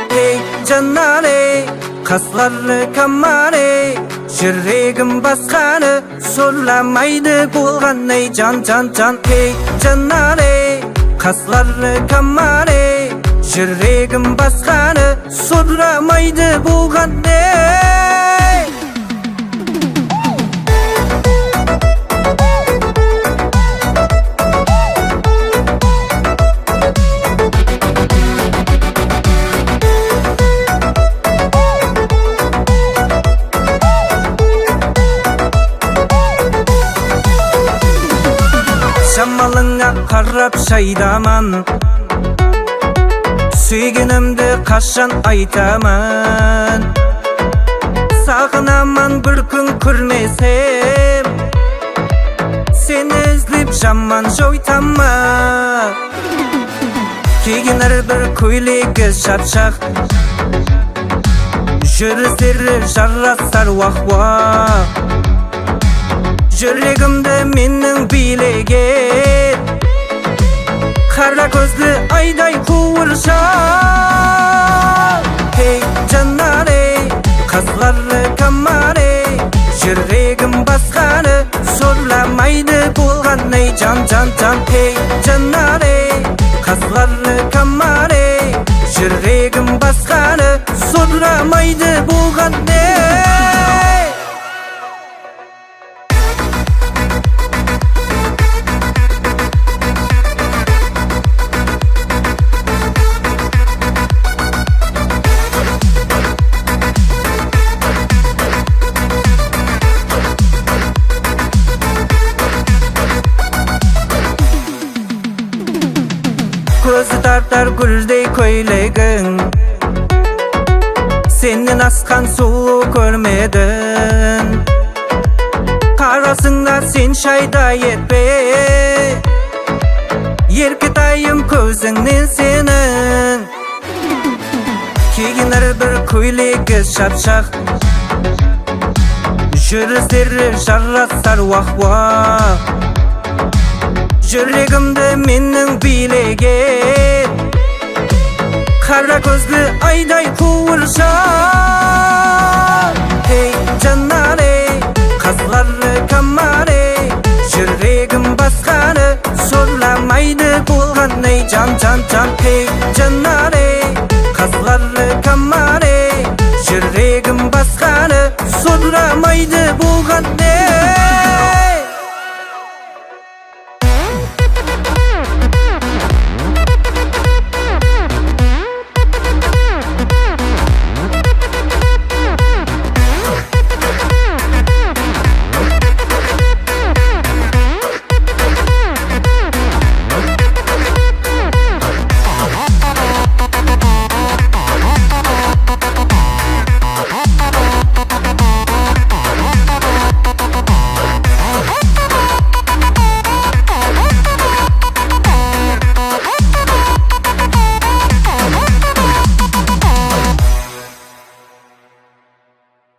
Hey canare, kaslarlı kamare, Жүрегім басқаны сұрламайды болған ей жан. Hey canare, kaslarlı kamare, Жүрегім басқаны сұрламайды болған ей. Шамалыңа қарап шайдаман, сүйгенімді қашан айтамын. Сағынаман бір күн көрмесем, сені іздеп жаман жойтамын. Киген әрбір көйлегі шапшақ, жүрістері жарасар уақ-уақ. Жүрегімді менің билеген, қара көзді айдай қуыршақ. Hey жанаре, қазлары камаре, жүрегім басқаны сұрламайды болған ей жан. Hey жанаре, қазлары камаре, жүрегім басқаны сұрламайды болған ей. Көзі тартар гүлдей көйлегің, сенен асқан сұлу көрмедің. Қарасыңда сен шайда етпе, еркетайым көзіңнен сенің. Киген әрбір көйлегі шапшақ, жүрістері жарасар уақ-уақ. Жүрегімді менің билеген, қара көзді айдай қуыршақ. Hey жанаре, қазлары камаре, жүрегім басқаны сұрламайды болған ей жан. Hey жанаре, қазлары камаре, жүрегім басқаны сұрламайды болған